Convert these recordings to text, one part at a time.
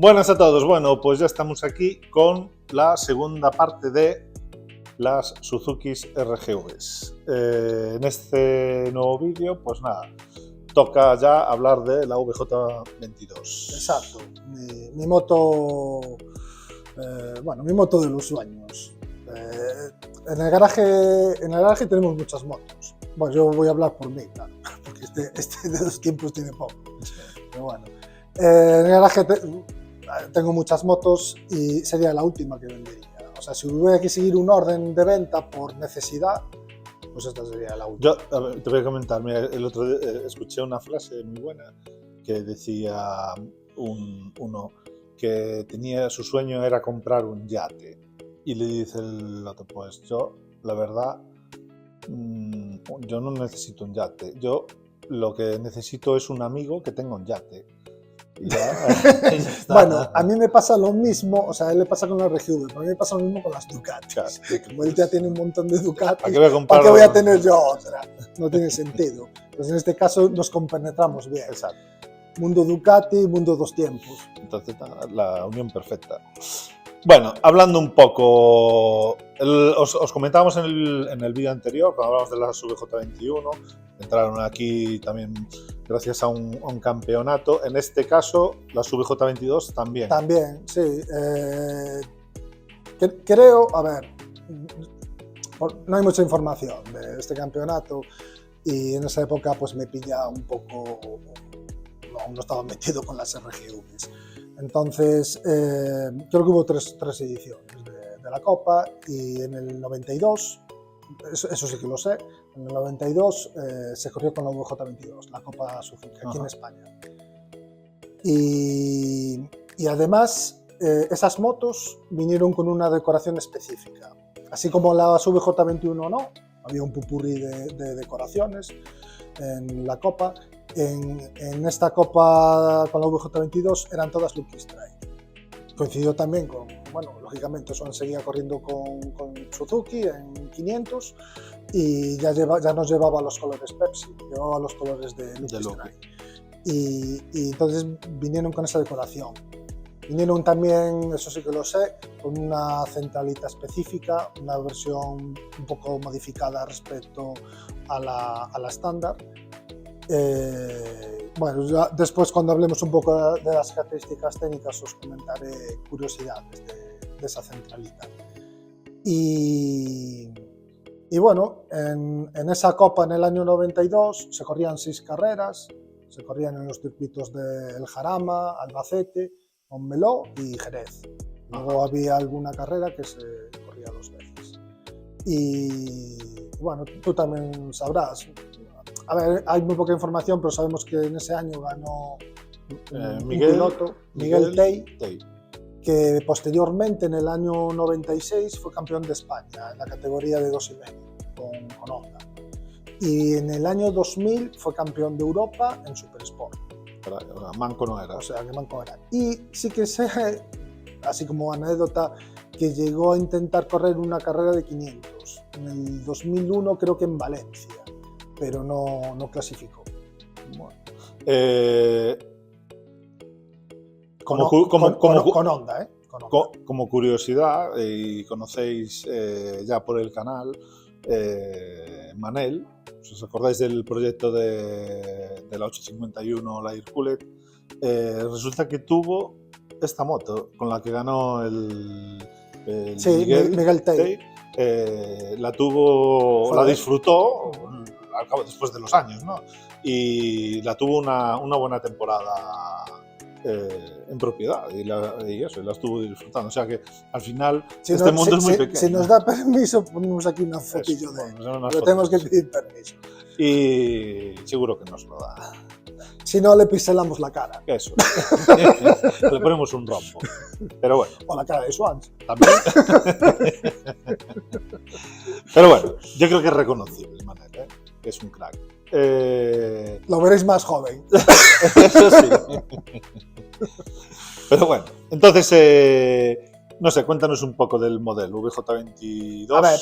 Buenas a todos. Bueno, pues ya estamos aquí con la segunda parte de las Suzuki RGVs. En este nuevo vídeo, pues nada, toca ya hablar de la VJ22. Exacto, mi moto, mi moto de los sueños. En el garaje tenemos muchas motos. Bueno, yo voy a hablar por mí, claro, porque este de los tiempos tiene poco. Pero bueno, en el garaje tengo muchas motos y sería la última que vendería. O sea, si hubiera que seguir un orden de venta por necesidad, pues esta sería la última. Yo, a ver, te voy a comentar, mira, el otro día escuché una frase muy buena que decía uno que tenía su sueño era comprar un yate y le dice el otro, pues yo, la verdad, yo no necesito un yate, yo lo que necesito es un amigo que tenga un yate. Ya Bueno, a mí me pasa lo mismo, o sea, a él le pasa con la RGV, pero a mí me pasa lo mismo con las Ducatis. Claro, como él ya tiene un montón de Ducatis, ¿para qué voy a tener yo otra? No tiene sentido. Pues en este caso nos compenetramos bien. Exacto. Mundo Ducati, mundo dos tiempos. Entonces, la unión perfecta. Bueno, hablando un poco, os comentábamos en el vídeo anterior, cuando hablamos de la VJ21, entraron aquí también gracias a un campeonato. En este caso, la VJ22 también. También, sí. Creo, a ver, no hay mucha información de este campeonato y en esa época pues me pilla un poco, aún no estaba metido con las RGVs. Entonces, creo que hubo tres ediciones de la Copa y en el 92, eso sí que lo sé, en el 92 se corrió con la VJ22, la Copa Suzuki, aquí en España. Y además, esas motos vinieron con una decoración específica. Así como las VJ21 no, había un pupurrí de decoraciones en la Copa. En esta Copa con la VJ22 eran todas Lucky Strike. Coincidió también con, bueno, lógicamente Swan seguía corriendo con Suzuki en 500 y ya nos llevaba los colores Pepsi, llevaba los colores de Lucky Strike. Y entonces vinieron con esa decoración. Vinieron también, eso sí que lo sé, con una centralita específica, una versión un poco modificada respecto a la estándar. Bueno, ya después cuando hablemos un poco de las características técnicas os comentaré curiosidades de esa centralita. Y bueno, en esa Copa en el año 92 se corrían 6 carreras, se corrían en los circuitos de El Jarama, Albacete, Montmeló y Jerez. Luego había alguna carrera que se corría 2 veces. Y bueno, tú también sabrás. A ver, hay muy poca información, pero sabemos que en ese año ganó un piloto, Miguel Tey, que posteriormente en el año 96 fue campeón de España en la categoría de 2,5 con Honda. Y en el año 2000 fue campeón de Europa en Supersport. Manco no era. O sea, que manco era. Y sí que sé, así como anécdota, que llegó a intentar correr una carrera de 500. En el 2001 creo que en Valencia, pero no clasificó. Bueno. Con Honda, ¿eh? Con Honda. Como curiosidad, y conocéis ya por el canal, Manel, ¿os acordáis del proyecto de la 851, la Hercules? Resulta que tuvo esta moto con la que ganó el sí, Miguel Tey. La disfrutó al cabo, después de los años, ¿no? Y la tuvo una buena temporada en propiedad y la estuvo disfrutando. O sea que al final mundo es muy pequeño. Si nos da permiso, ponemos aquí una fotillo de él. Pero tenemos que pedir permiso. Y seguro que nos lo da. Si no, le pincelamos la cara. Eso. Le ponemos un rombo. Pero bueno. O la cara de Swans. También. Pero bueno, yo creo que es reconocible, Manel, ¿eh? Es un crack. Lo veréis más joven. Eso sí. Pero bueno, entonces, no sé, cuéntanos un poco del modelo VJ22. A ver,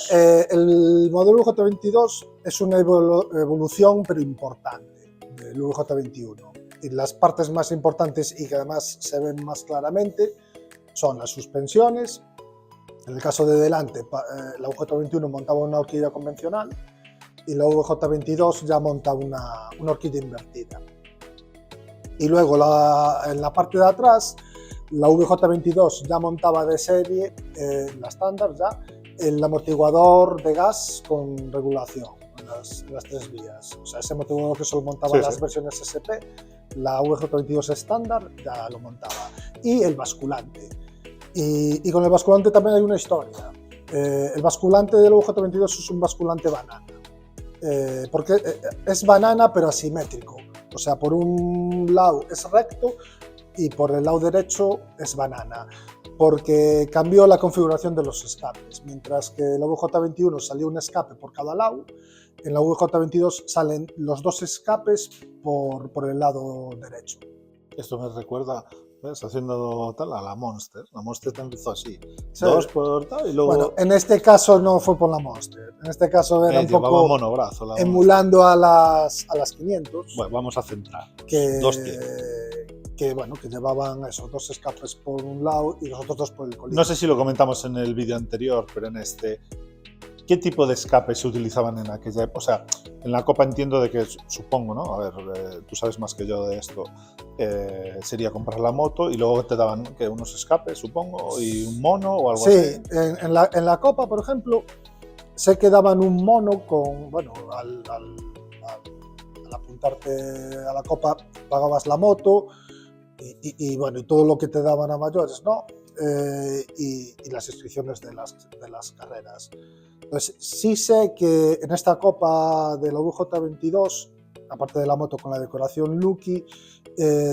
el modelo VJ22 es una evolución, pero importante, del VJ21. Y las partes más importantes y que además se ven más claramente son las suspensiones. En el caso de delante, la VJ21 montaba una horquilla convencional y la VJ22 ya monta una horquilla invertida. Y luego en la parte de atrás, la VJ22 ya montaba de serie, la estándar ya, el amortiguador de gas con regulación en las 3 vías. O sea, ese amortiguador que solo montaba en las versiones SP, la VJ22 estándar ya lo montaba. Y el basculante. Y con el basculante también hay una historia. El basculante del VJ22 es un basculante banana. Porque es banana pero asimétrico. O sea, por un lado es recto y por el lado derecho es banana, porque cambió la configuración de los escapes. Mientras que en la VJ21 salía un escape por cada lado, en la VJ22 salen los 2 escapes por el lado derecho. Esto me recuerda, ¿ves? Haciendo tal a la Monster. La Monster empezó así, Sí. 2 por tal y luego... Bueno, en este caso no fue por la Monster, en este caso era un poco monobrazo, emulando a las 500. Bueno, vamos a centrar. Que bueno, que llevaban esos 2 escapes por un lado y los otros 2 por el colín. No sé si lo comentamos en el vídeo anterior, pero en este, ¿qué tipo de escapes se utilizaban en aquella época? O sea, en la Copa entiendo de que, supongo, ¿no? A ver, tú sabes más que yo de esto, sería comprar la moto y luego te daban unos escapes, supongo, y un mono o algo así. Sí, en la Copa, por ejemplo, sé que daban un mono con, bueno, al apuntarte a la Copa pagabas la moto y bueno, y todo lo que te daban a mayores, ¿no? Y las inscripciones de las carreras. Entonces, sí sé que en esta Copa de la VJ22, aparte de la moto con la decoración Lucky,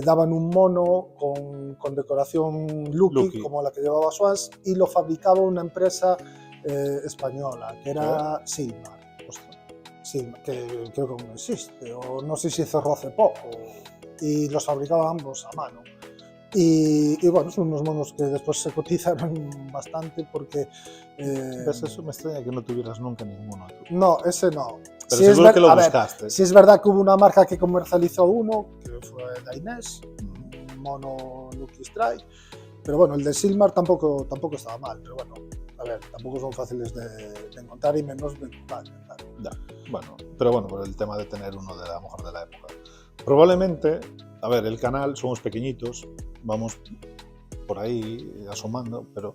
daban un mono con decoración Lucky, como la que llevaba Swans, y lo fabricaba una empresa española, que era Silmar. Silmar, que creo que no existe, o no sé si cerró hace poco, y los fabricaba ambos a mano. Y bueno, son unos monos que después se cotizaron bastante porque... ¿Ves? Eso me extraña que no tuvieras nunca ninguno. No, ese no. Pero sí seguro que lo buscaste. Sí es verdad que hubo una marca que comercializó uno, que fue Dainese, un mono Lucky Strike, pero bueno, el de Silmar tampoco estaba mal, pero bueno, a ver, tampoco son fáciles de encontrar y menos de comprar. Ya, bueno, pero bueno, por el tema de tener uno de la mejor de la época. Probablemente, a ver, el canal, somos pequeñitos, vamos por ahí asomando, pero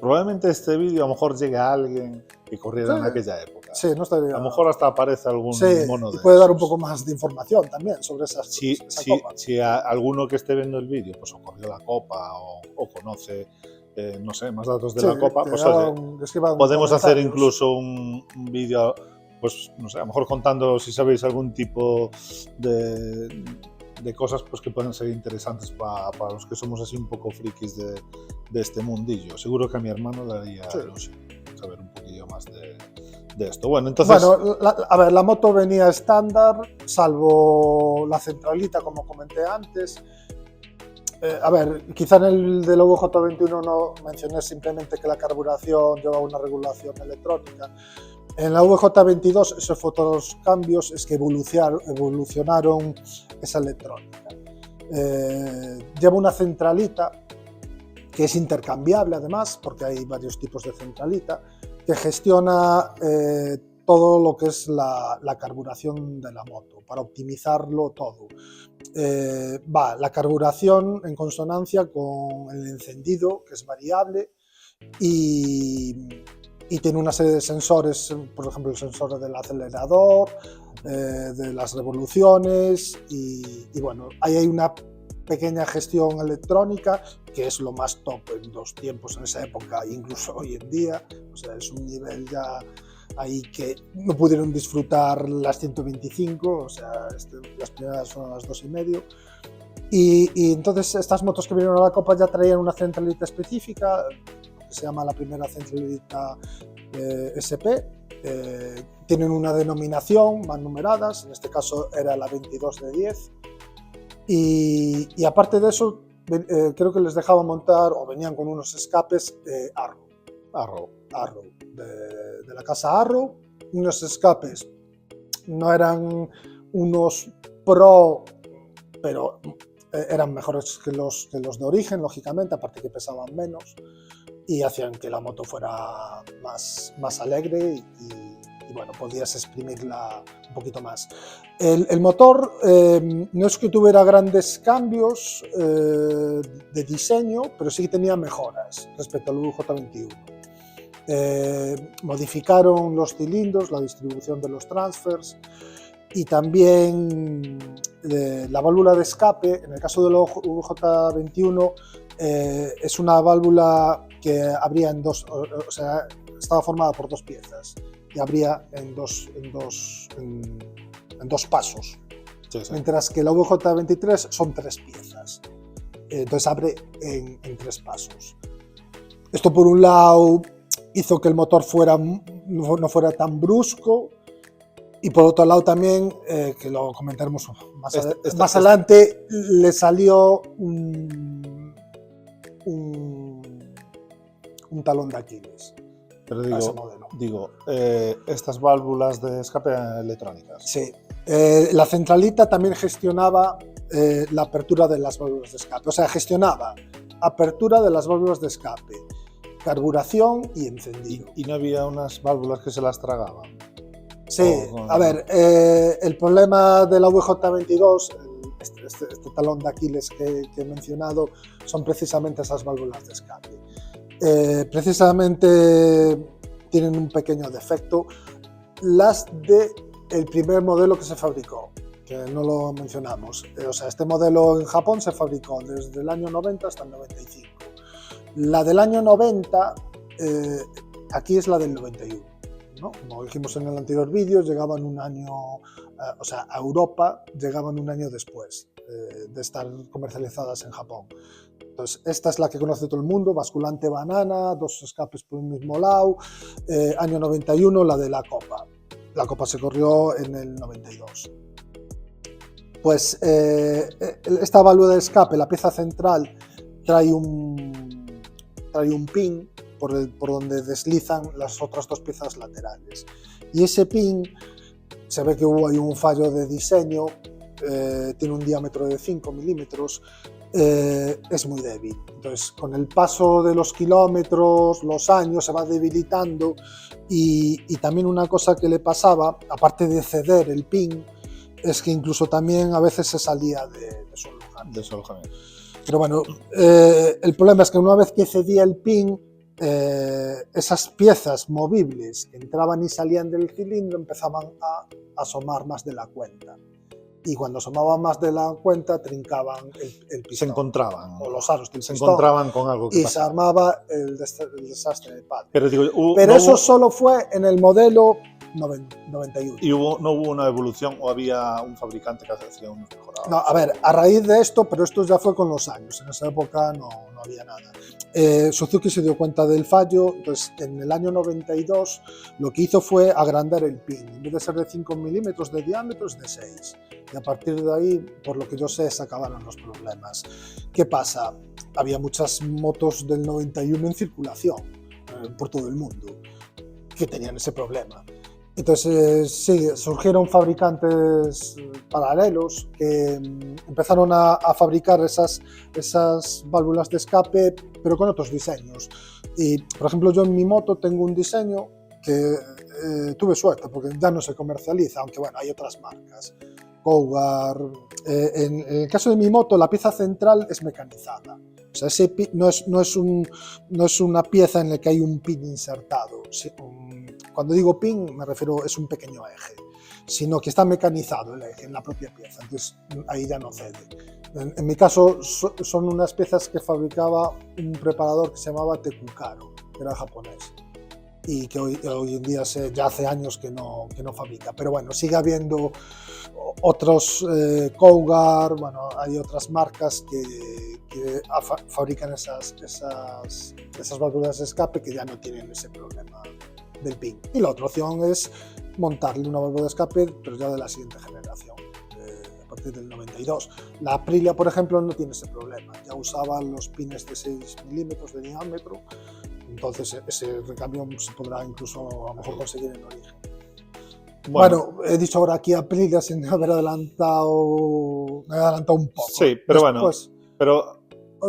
probablemente este vídeo a lo mejor llegue a alguien que corriera en aquella época. Sí, no estaría... A lo mejor hasta aparece algún mono de y puede esos. dar un poco más de información también sobre esa copa. Si alguno que esté viendo el vídeo pues o corrió la copa o conoce, no sé, más datos de la copa, pues oye, podemos hacer incluso un vídeo, pues no sé, a lo mejor contando si sabéis algún tipo de cosas pues que pueden ser interesantes para los que somos así un poco frikis de este mundillo. Seguro que a mi hermano le haría ilusión saber un poquillo más de esto. Bueno, entonces... Bueno, a ver, la moto venía estándar, salvo la centralita, como comenté antes. A ver, quizá en el del VJ21 no mencioné simplemente que la carburación llevaba una regulación electrónica. En la VJ22 esos futuros cambios es que evolucionaron esa electrónica. Lleva una centralita que es intercambiable además, porque hay varios tipos de centralita, que gestiona todo lo que es la carburación de la moto, para optimizarlo todo. Va la carburación en consonancia con el encendido, que es variable, y tiene una serie de sensores, por ejemplo el sensor del acelerador, de las revoluciones, y bueno, ahí hay una pequeña gestión electrónica, que es lo más top en los tiempos en esa época, incluso hoy en día. O sea, es un nivel ya ahí que no pudieron disfrutar las 125, o sea, las primeras fueron las 2,5. Y entonces estas motos que vinieron a la Copa ya traían una centralita específica, que se llama la primera centralita SP. Tienen una denominación, van numeradas, en este caso era la 22 de 10. Y aparte de eso, creo que les dejaban montar, o venían con unos escapes Arrow, de la casa Arrow, unos escapes, no eran unos Pro, pero eran mejores que los de origen, lógicamente, aparte que pesaban menos y hacían que la moto fuera más alegre y bueno, podías exprimirla un poquito más. El motor no es que tuviera grandes cambios de diseño, pero sí que tenía mejoras respecto al VJ21. Modificaron los cilindros, la distribución de los transfers y también la válvula de escape. En el caso del VJ21 es una válvula que abría en dos, o sea, estaba formada por dos piezas y abría en dos pasos, Sí, sí. mientras que la VJ23 son tres piezas, entonces abre en tres pasos. Esto por un lado hizo que el motor no fuera tan brusco y por otro lado también, que lo comentaremos más adelante, le salió un talón de Aquiles. Pero a ese modelo. Estas válvulas de escape eran electrónicas. Sí. La centralita también gestionaba la apertura de las válvulas de escape. O sea, gestionaba apertura de las válvulas de escape, carburación y encendido. ¿Y no había unas válvulas que se las tragaban? Sí, a ver, el problema de la VJ22, este talón de Aquiles que he mencionado, son precisamente esas válvulas de escape. Precisamente tienen un pequeño defecto, las del primer modelo que se fabricó, que no lo mencionamos. O sea, este modelo en Japón se fabricó desde el año 90 hasta el 95. La del año 90, aquí es la del 91, ¿no? Como dijimos en el anterior vídeo, llegaban un año, o sea, a Europa llegaban un año después de estar comercializadas en Japón. Entonces, esta es la que conoce todo el mundo, basculante banana, dos escapes por un mismo lado, año 91, la de la Copa. La Copa se corrió en el 92. Pues esta válvula de escape, la pieza central, trae un pin por donde deslizan las otras dos piezas laterales. Y ese pin, se ve que hubo ahí un fallo de diseño, tiene un diámetro de 5 milímetros, es muy débil. Entonces, con el paso de los kilómetros, los años, se va debilitando y también una cosa que le pasaba, aparte de ceder el pin, es que incluso también a veces se salía de su alojamiento. Pero bueno, el problema es que una vez que cedía el pin, esas piezas movibles que entraban y salían del cilindro empezaban a asomar más de la cuenta. Y cuando asomaban más de la cuenta, trincaban el pistón. Se encontraban. O los aros del pistón. Se encontraban con algo que y pasaba. Se armaba el desastre de padre. Pero eso solo fue en el modelo 91. ¿Y no hubo una evolución o había un fabricante que hacía unos mejorados? No, a ver, a raíz de esto, pero esto ya fue con los años. En esa época no había nada. Suzuki se dio cuenta del fallo, entonces en el año 92 lo que hizo fue agrandar el pin. En vez de ser de 5 milímetros de diámetro, es de 6. Y a partir de ahí, por lo que yo sé, se acabaron los problemas. ¿Qué pasa? Había muchas motos del 91 en circulación por todo el mundo que tenían ese problema. Entonces, sí, surgieron fabricantes paralelos que empezaron a fabricar esas válvulas de escape, pero con otros diseños. Y, por ejemplo, yo en mi moto tengo un diseño que tuve suerte, porque ya no se comercializa, aunque bueno, hay otras marcas. Cougar. En el caso de mi moto, la pieza central es mecanizada. O sea, ese no es una pieza en la que hay un pin insertado. Cuando digo pin, me refiero, es un pequeño eje, sino que está mecanizado el eje en la propia pieza. Entonces, ahí ya no cede. En mi caso, son unas piezas que fabricaba un preparador que se llamaba Tekukaro, que era japonés. Y que hoy en día ya hace años que no fabrica. Pero bueno, sigue habiendo otros Cougar, bueno, hay otras marcas que fabrican esas válvulas de escape que ya no tienen ese problema del pin. Y la otra opción es montarle una válvula de escape, pero ya de la siguiente generación, a partir del 92. La Aprilia, por ejemplo, no tiene ese problema. Ya usaba los pines de 6 milímetros de diámetro. Entonces ese recambio se podrá incluso a lo mejor conseguir en origen. Bueno, he dicho ahora aquí Aprilia sin haber adelantado, me he adelantado un poco. Sí, pero Después, pero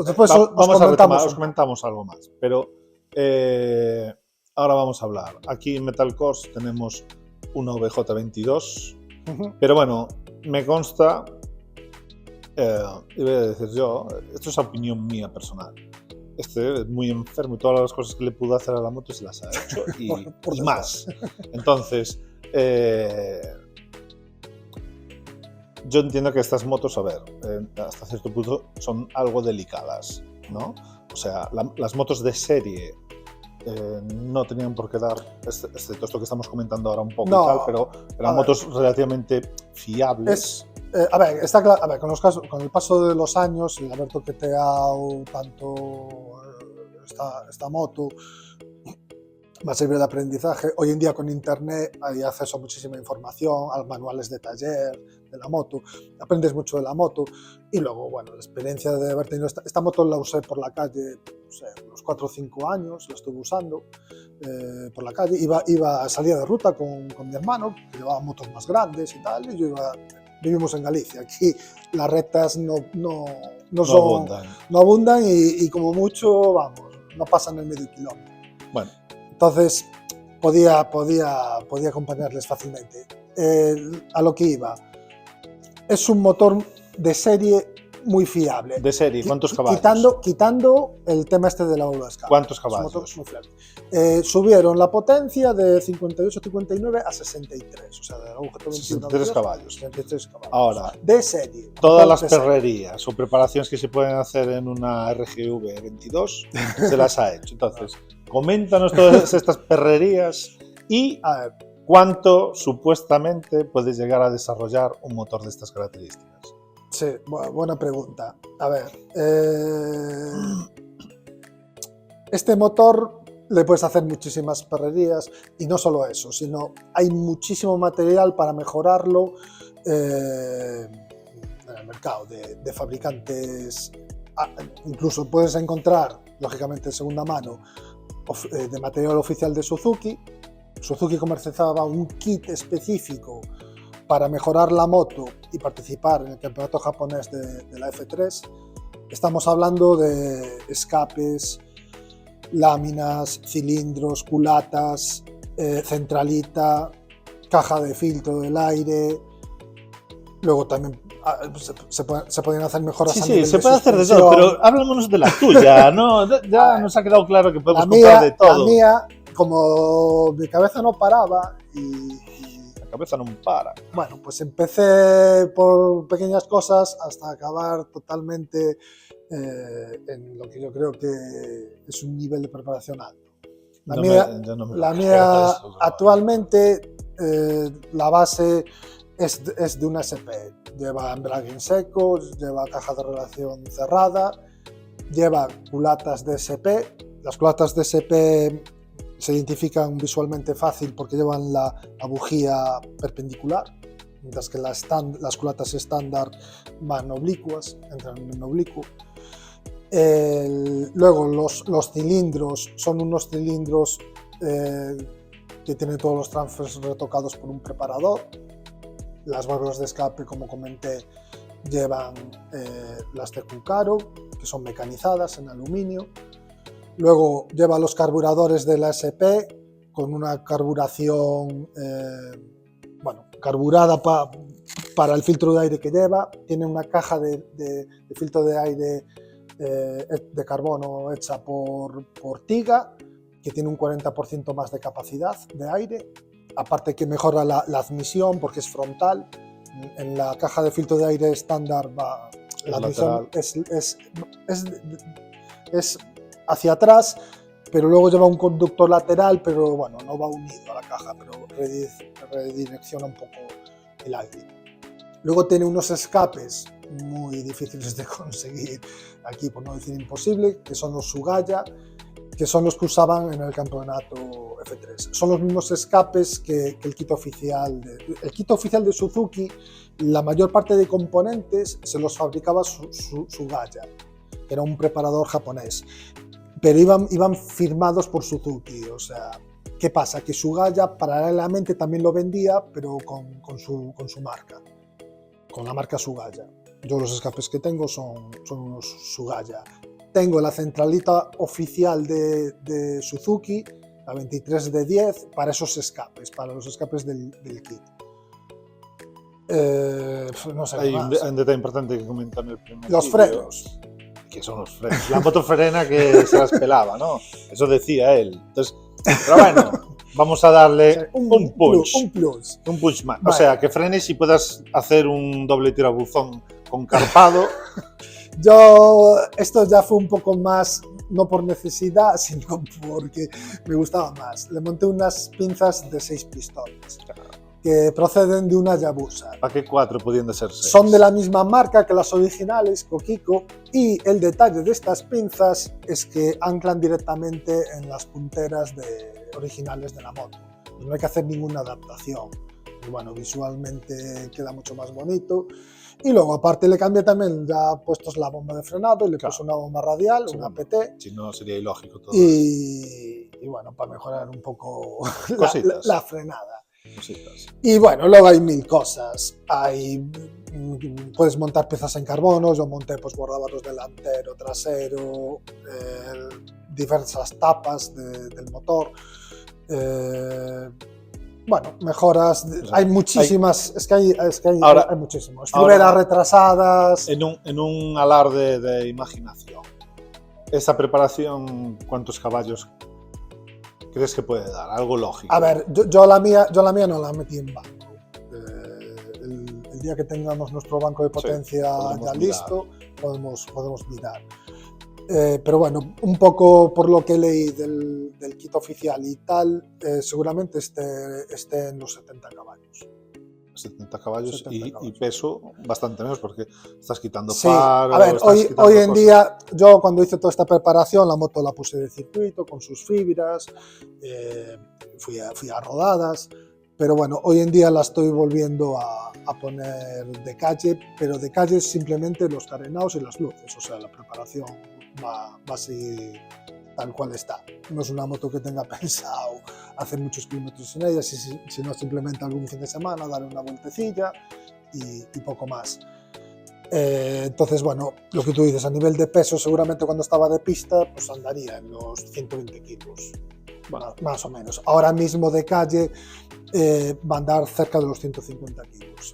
después os vamos a retomar, comentamos os comentamos algo más. Pero ahora vamos a hablar. Aquí en Metal Course tenemos una VJ22, pero bueno, me consta, y voy a decir yo, esto es opinión mía personal. Este es muy enfermo y todas las cosas que le pudo hacer a la moto se las ha hecho y más. Entonces, yo entiendo que estas motos, a ver, hasta cierto punto son algo delicadas, ¿no? O sea, las motos de serie no tenían por qué dar, excepto esto que estamos comentando ahora un poco No, y tal, pero eran motos relativamente fiables. A ver, está claro, a ver, con el paso de los años, el haber toqueteado tanto esta moto, va a servir de aprendizaje. Hoy en día con internet hay acceso a muchísima información, a manuales de taller de la moto, aprendes mucho de la moto y luego, bueno, la experiencia de haber tenido esta moto la usé por la calle, no sé, unos 4 o 5 años, la estuve usando por la calle, salía de ruta con mi hermano, que llevaba motos más grandes y tal, y vivimos en Galicia, aquí las rectas no abundan y como mucho, vamos, no pasan el medio kilómetro. Bueno. Entonces, podía acompañarles fácilmente. A lo que iba, es un motor de serie muy fiable. ¿De serie? ¿Cuántos caballos? Quitando el tema este de la válvula de escape. ¿Cuántos caballos? Es un motor muy fiable. Subieron la potencia de 58-59 a 63, o sea, de la UGT 63 caballos. 63 caballos. Ahora, de serie. Todas las perrerías o preparaciones que se pueden hacer en una RGV 22 se las ha hecho. Entonces, coméntanos todas estas perrerías y cuánto supuestamente puedes llegar a desarrollar un motor de estas características. Sí, buena pregunta. A ver, este motor le puedes hacer muchísimas perrerías y no solo eso, sino hay muchísimo material para mejorarlo en el mercado de fabricantes. Incluso puedes encontrar, lógicamente, en segunda mano de material oficial de Suzuki. Suzuki comercializaba un kit específico para mejorar la moto y participar en el campeonato japonés de la F3. Estamos hablando de escapes, láminas, cilindros, culatas, centralita, caja de filtro del aire. Luego también se pueden hacer mejoras. Sí, se puede hacer de todo, pero háblanos de la tuya, ¿no? Ya nos ha quedado claro que podemos comprar de todo. La mía, como mi cabeza no paraba La cabeza no para. Bueno, pues empecé por pequeñas cosas hasta acabar totalmente en lo que yo creo que es un nivel de preparación alto. La mía actualmente, la base es de una SP. Lleva embrague en seco, lleva caja de relación cerrada, lleva culatas de SP. Las culatas de SP se identifican visualmente fácil porque llevan la bujía perpendicular, mientras que las culatas estándar van oblicuas, entran en oblicuo. Luego los cilindros son unos cilindros que tienen todos los transfers retocados por un preparador. Las válvulas de escape, como comenté, llevan las Caro, que son mecanizadas en aluminio. Luego lleva los carburadores de la SP con una carburación carburada para el filtro de aire que lleva. Tiene una caja de filtro de aire de carbono hecha por Tiga, que tiene un 40% más de capacidad de aire. Aparte que mejora la admisión porque es frontal. En la caja de filtro de aire estándar la admisión es hacia atrás, pero luego lleva un conductor lateral, pero bueno, no va unido a la caja, pero redirecciona un poco el aire. Luego tiene unos escapes muy difíciles de conseguir aquí, por no decir imposible, que son los Sugaya, que son los que usaban en el campeonato F3. Son los mismos escapes que el kit oficial de Suzuki. La mayor parte de componentes se los fabricaba Sugaya, que era un preparador japonés, pero iban firmados por Suzuki, o sea, ¿Qué pasa? Que Sugaya paralelamente también lo vendía, pero con su marca, con la marca Sugaya. Yo los escapes que tengo son unos Sugaya. Tengo la centralita oficial de Suzuki, la 23D10, para esos escapes, para los escapes del kit. No sé Hay más. un detalle importante que comentar en el primer Los vídeo, frenos. que son los frenos. La moto frena que se las pelaba, ¿no? Eso decía él. Entonces, pero bueno, vamos a darle un punch. Un plus. Un punch más. Vale. O sea, que frenes y puedas hacer un doble tirabuzón con carpado. Esto ya fue un poco más, no por necesidad, sino porque me gustaba más. Le monté unas pinzas de 6 pistones que proceden de una Yabusa. ¿Para qué 4 pudiendo ser 6? Son de la misma marca que las originales, Kokiko, y el detalle de estas pinzas es que anclan directamente en las punteras originales de la moto. No hay que hacer ninguna adaptación. Y bueno, visualmente queda mucho más bonito. Y luego, aparte, le cambié también, ya puestos la bomba de frenado, y le puse una bomba radial, sí, una PT. Si no, sería ilógico todo. Y bueno, para mejorar un poco la frenada. Cositas. Y bueno, luego hay mil cosas. Puedes montar piezas en carbono, yo monté pues guardabarros delantero, trasero, diversas tapas del motor. Bueno, mejoras, o sea, hay muchísimas, hay muchísimos. Estriberas retrasadas. En un alarde de imaginación, ¿esa preparación cuántos caballos crees que puede dar? Algo lógico. A ver, yo la mía no la metí en banco. El día que tengamos nuestro banco de potencia ya listo, podemos mirar. Pero bueno, un poco por lo que leí del kit oficial y tal, seguramente esté en los 70 caballos. 70 caballos, 70 caballos. Y peso bastante menos porque estás quitando faro. A ver, hoy en día, yo cuando hice toda esta preparación, la moto la puse de circuito con sus fibras, fui a rodadas, pero bueno, hoy en día la estoy volviendo a poner de calle, pero de calle simplemente los carenados y las luces, o sea, la preparación va a seguir tal cual está. No es una moto que tenga pensado hacer muchos kilómetros en ella, sino simplemente algún fin de semana, darle una vueltecilla y poco más. Entonces, bueno, lo que tú dices, a nivel de peso, seguramente cuando estaba de pista, pues andaría en los 120 kilos, bueno, más o menos. Ahora mismo de calle va a andar cerca de los 150 kilos.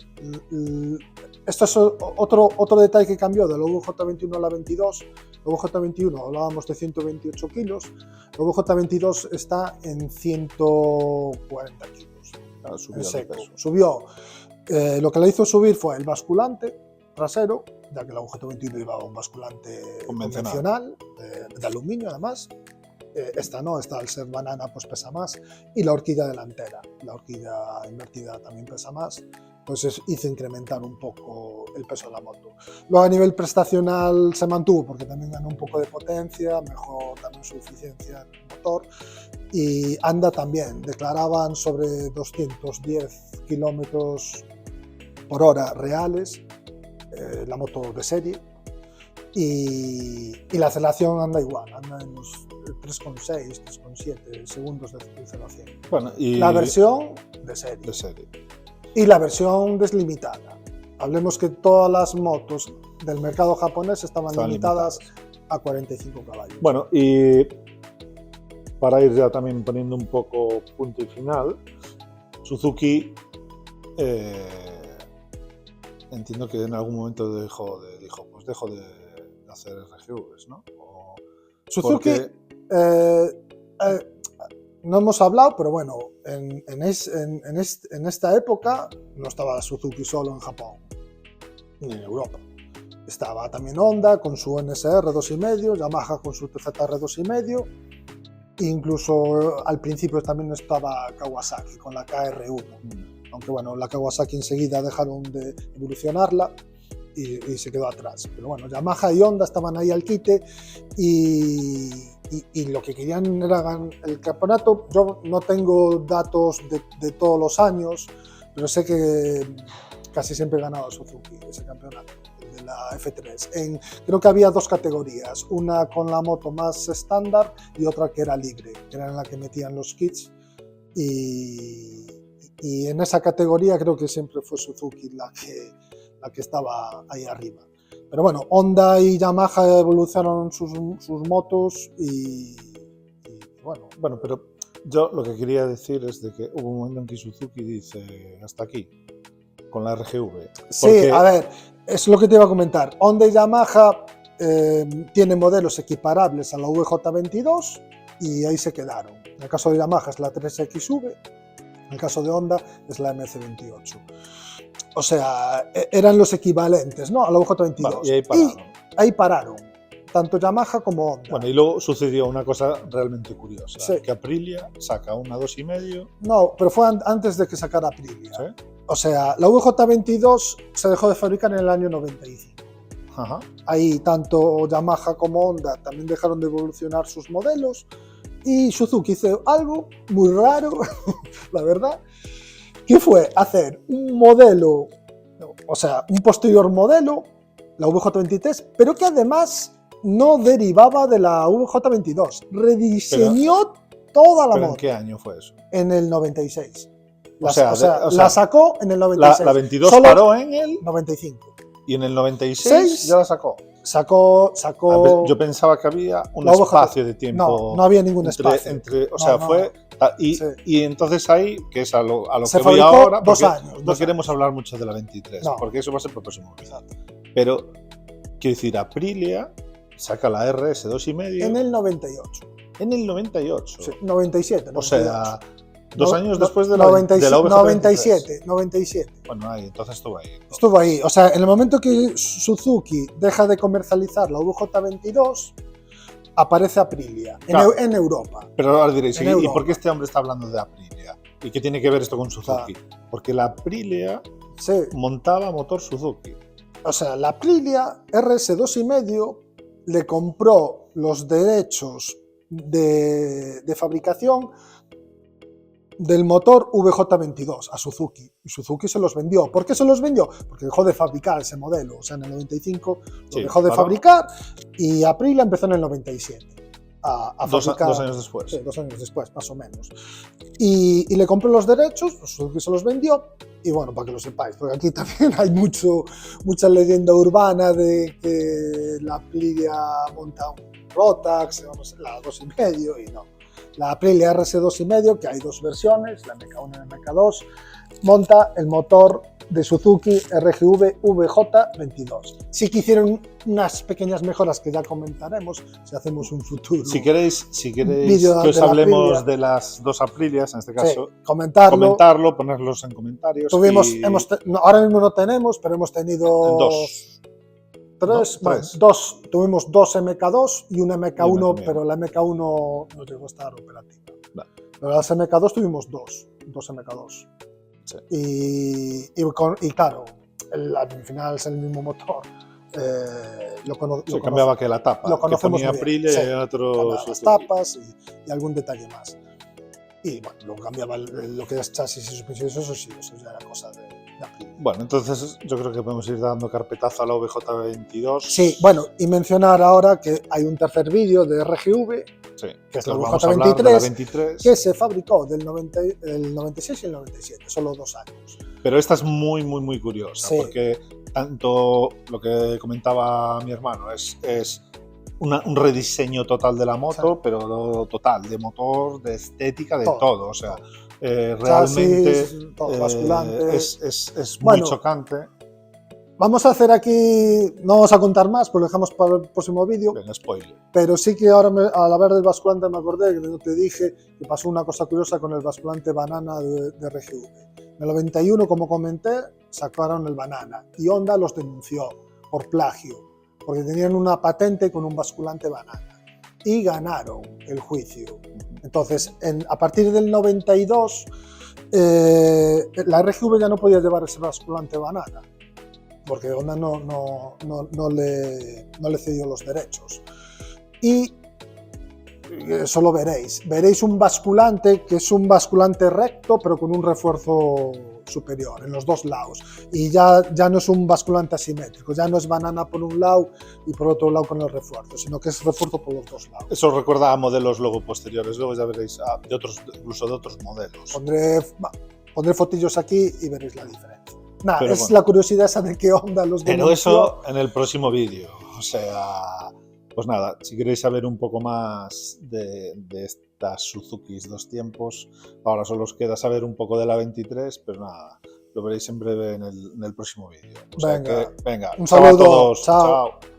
Esto es otro detalle que cambió de la VJ21 a la 22. La VJ21 hablábamos de 128 kilos, la VJ22 está en 140 kilos. Claro, subió. Lo que le hizo subir fue el basculante trasero, ya que la VJ21 llevaba un basculante convencional de aluminio además. Esta no, esta al ser banana pues pesa más, y la horquilla delantera, la horquilla invertida también pesa más, entonces hizo incrementar un poco el peso de la moto. Luego a nivel prestacional se mantuvo porque también ganó un poco de potencia, mejoró también su eficiencia en el motor y anda también, declaraban sobre 210 kilómetros por hora reales, la moto de serie. Y la aceleración anda igual, anda en los 3,6, 3,7 segundos de 0 a 100. Bueno, y la versión de serie. Y la versión deslimitada. Hablemos que todas las motos del mercado japonés estaban limitadas a 45 caballos. Bueno, y para ir ya también poniendo un poco punto y final, Suzuki entiendo que en algún momento dijo dejo de hacer RGVs, ¿no? Suzuki, no hemos hablado, pero bueno, en esta época no estaba Suzuki solo en Japón, ni en Europa. Estaba también Honda con su NSR 2.5, Yamaha con su TZR 2.5, incluso al principio también estaba Kawasaki con la KR1, aunque bueno, la Kawasaki enseguida dejaron de evolucionarla y se quedó atrás. Pero bueno, Yamaha y Honda estaban ahí al quite y lo que querían era el campeonato. Yo no tengo datos de todos los años, pero sé que casi siempre ganaba Suzuki ese campeonato, el de la F3. Creo que había dos categorías, una con la moto más estándar y otra que era libre, que era en la que metían los kits y en esa categoría creo que siempre fue Suzuki la que estaba ahí arriba. Pero bueno, Honda y Yamaha evolucionaron sus motos y bueno. Bueno, pero yo lo que quería decir es de que hubo un momento en que Suzuki dice hasta aquí, con la RGV. Sí, a ver, es lo que te iba a comentar. Honda y Yamaha tienen modelos equiparables a la VJ22 y ahí se quedaron. En el caso de Yamaha es la 3XV, en el caso de Honda es la MC28. O sea, eran los equivalentes, ¿no?, a la VJ22. Vale, y ahí pararon. Ahí pararon, tanto Yamaha como Honda. Bueno, y luego sucedió una cosa realmente curiosa, Sí. que Aprilia saca una 2,5. No, pero fue antes de que sacara Aprilia. ¿Sí? O sea, la VJ22 se dejó de fabricar en el año 95. Ajá. Ahí tanto Yamaha como Honda también dejaron de evolucionar sus modelos y Suzuki hizo algo muy raro, la verdad, que fue hacer un modelo, o sea, un posterior modelo, la VJ23, pero que además no derivaba de la VJ22, rediseñó toda la ¿Pero moto. en qué año fue eso? En el 96. O sea, La sacó en el 96. La 22 Solo paró en el 95. y en el 96 ya la sacó. Sacó. Yo pensaba que había un la espacio de tiempo. No había ningún espacio. O sea, no. fue. Sí. Y entonces ahí, que es a lo Se que voy fabricó ahora, 2 años. no queremos hablar mucho de la 23, No. porque eso va a ser para el próximo vídeo. Pero, quiero decir, Aprilia saca la RS 2,5 En el 98. en el 98. Sí, 97. 98. O sea, 2 años después de la 97. Bueno, ahí, entonces estuvo ahí. Estuvo ahí. O sea, en el momento que Suzuki deja de comercializar la VJ22, aparece Aprilia Claro. en Europa. Pero ahora diréis, En ¿y Europa. por qué este hombre está hablando de Aprilia? ¿Y qué tiene que ver esto con Suzuki? Porque la Aprilia Sí. montaba motor Suzuki. O sea, la Aprilia RS 2,5 le compró los derechos de fabricación del motor VJ22 a Suzuki. Y Suzuki se los vendió. ¿Por qué se los vendió? Porque dejó de fabricar ese modelo. O sea, en el 95 lo dejó de fabricar y Aprilia empezó en el 97 a fabricar. 2 años después. Sí, 2 años después, más o menos. Y le compró los derechos, Suzuki se los vendió. Y bueno, para que lo sepáis, porque aquí también hay mucha leyenda urbana de que la Aprilia monta un Rotax, vamos, la 2,5 y no. La Aprilia RS 2,5, que hay 2 versiones, la MK1 y la MK2, monta el motor de Suzuki RGV VJ22. Sí que hicieron unas pequeñas mejoras que ya comentaremos si hacemos un futuro. Si queréis vídeo que os de la hablemos Aprilia. de las 2 Aprilias, en este caso, Sí, comentarlo. ponerlos en comentarios. Ahora mismo no tenemos, pero hemos tenido 2. Tres. Tuvimos 2 MK2 y una MK1, pero la MK1 no llegó a estar operativa. Vale. Pero las MK2 tuvimos 2 MK2. Sí. Y claro, al final es el mismo motor. Cambiaba que la tapa, lo que conocemos ponía muy bien. Aprilia Sí, y otro cambiaba las tapas y algún detalle más. Y bueno, luego cambiaba lo que es chasis y suspensión, eso ya era cosa de Aprilia. Bueno, entonces yo creo que podemos ir dando carpetazo a la VJ22. Sí, bueno, y mencionar ahora que hay un tercer vídeo de RGV, sí, que es la vamos a hablar de la 23, que se fabricó el 96 y el 97, solo 2 años. Pero esta es muy, muy, muy curiosa, Sí. porque tanto lo que comentaba mi hermano es un rediseño total de la moto, Sí. pero total, de motor, de estética, de Todo, todo. O sea, todo. realmente Chasis, todo, basculante. es muy Bueno, chocante. Vamos a hacer aquí, no vamos a contar más, pues lo dejamos para el próximo vídeo, Venga, spoiler. pero sí que ahora al hablar del basculante me acordé que no te dije que pasó una cosa curiosa con el basculante banana de RGV. En el 91, como comenté, sacaron el banana y Honda los denunció por plagio, porque tenían una patente con un basculante banana y ganaron el juicio. Entonces, a partir del 92, la RGV ya no podía llevar ese basculante banana, porque Honda no le cedió los derechos. Y eso lo veréis. Veréis un basculante que es un basculante recto, pero con un refuerzo superior, en los dos lados. Y ya no es un basculante asimétrico, ya no es banana por un lado y por otro lado con el refuerzo, sino que es refuerzo por los dos lados. Eso recuerda a modelos luego posteriores, luego ya veréis incluso de otros modelos. Pondré fotillos aquí y veréis la diferencia. Nada, Pero es bueno, la curiosidad esa de qué onda los de pero eso en el próximo vídeo. O sea, pues nada, si queréis saber un poco más de estas Suzukis dos tiempos, ahora solo os queda saber un poco de la 23, pero nada, lo veréis en breve en el próximo vídeo. O sea venga, que, venga, un chao a saludo, todos, chao. chao.